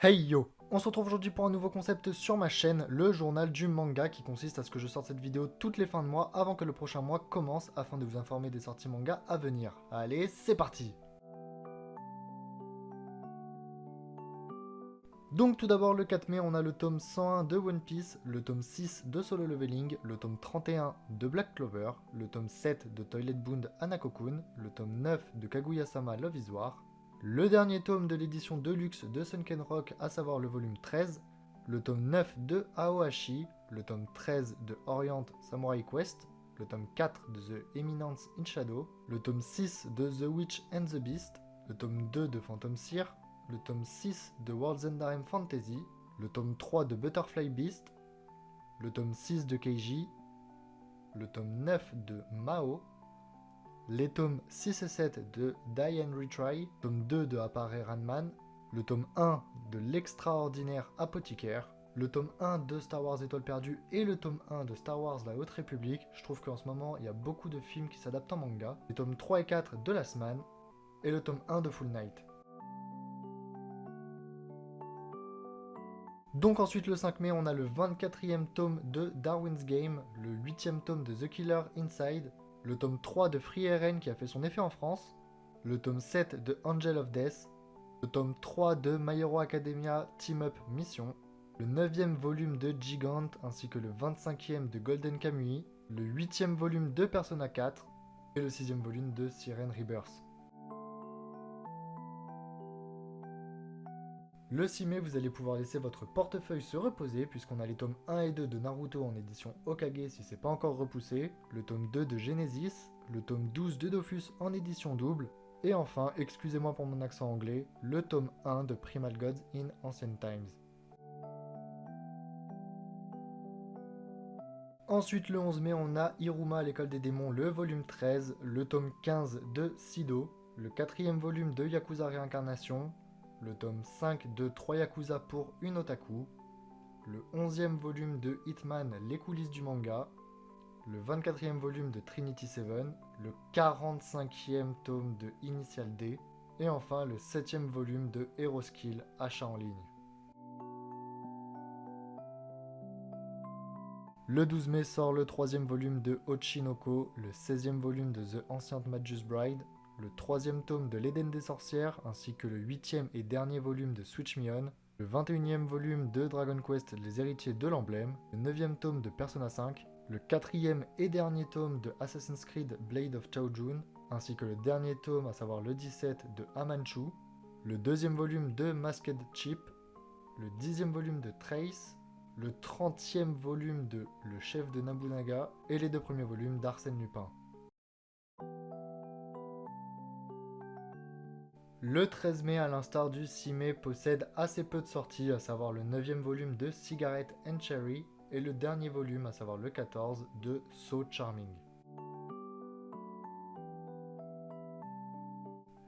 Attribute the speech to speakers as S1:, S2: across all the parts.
S1: Hey yo! On se retrouve aujourd'hui pour un nouveau concept sur ma chaîne, le journal du manga, qui consiste à ce que je sorte cette vidéo toutes les fins de mois avant que le prochain mois commence afin de vous informer des sorties manga à venir. Allez, c'est parti! Donc tout d'abord le 4 mai on a le tome 101 de One Piece, le tome 6 de Solo Leveling, le tome 31 de Black Clover, le tome 7 de Toilet Bound Hanako-kun, le tome 9 de Kaguya-sama Love is War, le dernier tome de l'édition Deluxe de Sunken Rock, à savoir le volume 13, le tome 9 de Aohashi, le tome 13 de Orient Samurai Quest, le tome 4 de The Eminence in Shadow, le tome 6 de The Witch and the Beast, le tome 2 de Phantom Seer, le tome 6 de World's End Harem Fantasy, le tome 3 de Butterfly Beast, le tome 6 de Keiji, le tome 9 de Mao, les tomes 6 et 7 de Die and Retry, tome 2 de Appare Ranman, le tome 1 de l'extraordinaire Apothicaire, le tome 1 de Star Wars Étoile Perdue et le tome 1 de Star Wars La Haute République. Je trouve qu'en ce moment, il y a beaucoup de films qui s'adaptent en manga. Les tomes 3 et 4 de Last Man et le tome 1 de Full Night. Donc ensuite le 5 mai, on a le 24e tome de Darwin's Game, le 8e tome de The Killer Inside, le tome 3 de Free RN qui a fait son effet en France, le tome 7 de Angel of Death, le tome 3 de My Hero Academia Team Up Mission, le 9e volume de Gigant ainsi que le 25e de Golden Kamuy, le 8e volume de Persona 4 et le 6e volume de Siren Rebirth. Le 6 mai, vous allez pouvoir laisser votre portefeuille se reposer puisqu'on a les tomes 1 et 2 de Naruto en édition Hokage si c'est pas encore repoussé, le tome 2 de Genesis, le tome 12 de Dofus en édition double, et enfin, excusez-moi pour mon accent anglais, le tome 1 de Primal Gods in Ancient Times. Ensuite, le 11 mai, on a Iruma à l'école des démons, le volume 13, le tome 15 de Sido, le 4e volume de Yakuza Réincarnation, le tome 5 de 3 Yakuza pour une otaku, le 11e volume de Hitman Les coulisses du manga, le 24e volume de Trinity Seven, le 45e tome de Initial D, et enfin le 7e volume de Hero Skill achat en ligne. Le 12 mai sort le 3e volume de Ochinoko, le 16e volume de The Ancient Magus Bride, le 3e tome de l'Éden des sorcières, ainsi que le 8e et dernier volume de Switch Me On, le 21e volume de Dragon Quest Les héritiers de l'emblème, le 9e tome de Persona 5, le 4e et dernier tome de Assassin's Creed Blade of Chaojun, ainsi que le dernier tome, à savoir le 17 de Amanchu, le 2e volume de Masked Chip, le 10e volume de Trace, le 30e volume de Le chef de Nobunaga et les 2 premiers volumes d'Arsène Lupin. Le 13 mai, à l'instar du 6 mai, possède assez peu de sorties, à savoir le 9e volume de Cigarette and Cherry et le dernier volume, à savoir le 14, de So Charming.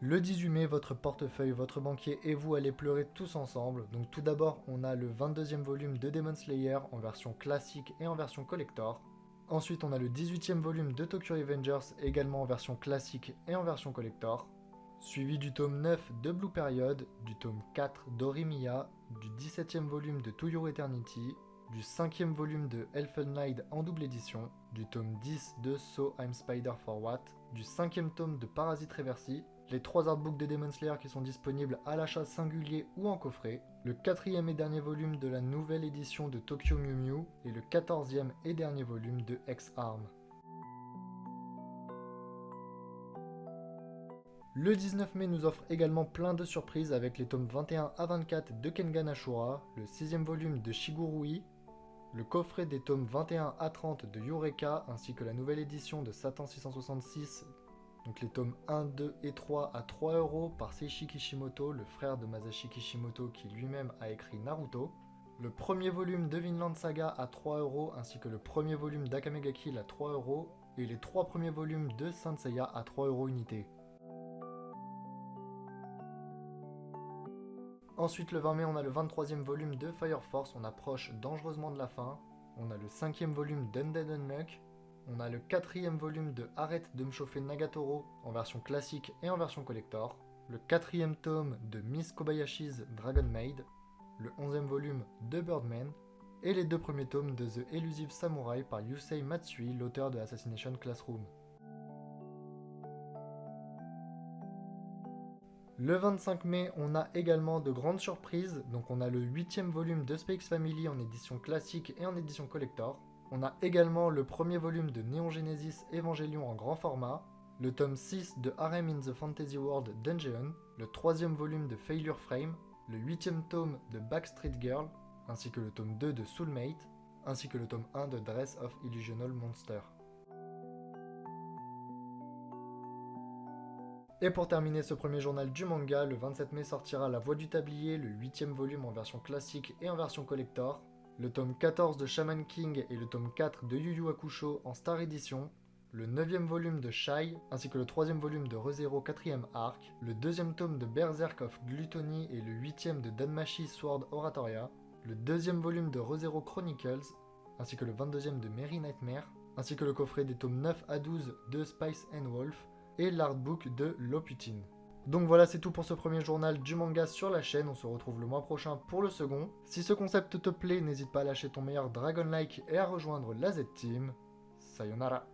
S1: Le 18 mai, votre portefeuille, votre banquier et vous allez pleurer tous ensemble. Donc tout d'abord, on a le 22e volume de Demon Slayer en version classique et en version collector. Ensuite, on a le 18e volume de Tokyo Revengers également en version classique et en version collector. Suivi du tome 9 de Blue Period, du tome 4 d'Orimiya, du 17e volume de To Your Eternity, du 5e volume de Elfen Lied en double édition, du tome 10 de So I'm Spider for What, du 5e tome de Parasite Reversi, les 3 artbooks de Demon Slayer qui sont disponibles à l'achat singulier ou en coffret, le 4e et dernier volume de la nouvelle édition de Tokyo Mew Mew et le 14e et dernier volume de X-Arm. Le 19 mai nous offre également plein de surprises avec les tomes 21 à 24 de Kengan Ashura, le 6e volume de Shigurui, le coffret des tomes 21 à 30 de Eureka ainsi que la nouvelle édition de Satan 666, donc les tomes 1, 2 et 3 à 3€ par Seishi Kishimoto, le frère de Masashi Kishimoto qui lui-même a écrit Naruto, le premier volume de Vinland Saga à 3€ ainsi que le premier volume d'Akame ga Kill à 3€ et les 3 premiers volumes de Saint Seiya à 3€ unité. Ensuite, le 20 mai, on a le 23e volume de Fire Force, on approche dangereusement de la fin. On a le 5e volume d'Undead Unluck. on a le 4e volume de Arrête de me chauffer Nagatoro en version classique et en version collector, le 4e tome de Miss Kobayashi's Dragon Maid, le 11e volume de Birdman, et les 2 premiers tomes de The Elusive Samurai par Yusei Matsui, l'auteur de Assassination Classroom. Le 25 mai, on a également de grandes surprises, donc on a le 8e volume de Spy X Family en édition classique et en édition collector. On a également le premier volume de Neon Genesis Evangelion en grand format, le tome 6 de Harem in the Fantasy World Dungeon, le 3e volume de Failure Frame, le 8e tome de Backstreet Girl, ainsi que le tome 2 de Soulmate, ainsi que le tome 1 de Dress of Illusional Monster. Et pour terminer ce premier journal du manga, le 27 mai sortira La Voix du Tablier, le 8e volume en version classique et en version collector, le tome 14 de Shaman King et le tome 4 de Yu Yu Hakusho en Star Edition, le 9e volume de Shy, ainsi que le 3e volume de ReZero 4e arc, le 2e tome de Berserk of Gluttony et le 8e de Danmachi Sword Oratoria, le 2e volume de ReZero Chronicles, ainsi que le 22e de Merry Nightmare, ainsi que le coffret des tomes 9 à 12 de Spice and Wolf, et l'artbook de Loputin. Donc voilà, c'est tout pour ce premier journal du manga sur la chaîne, on se retrouve le mois prochain pour le second. Si ce concept te plaît, n'hésite pas à lâcher ton meilleur Dragon Like et à rejoindre la Z-Team. Sayonara.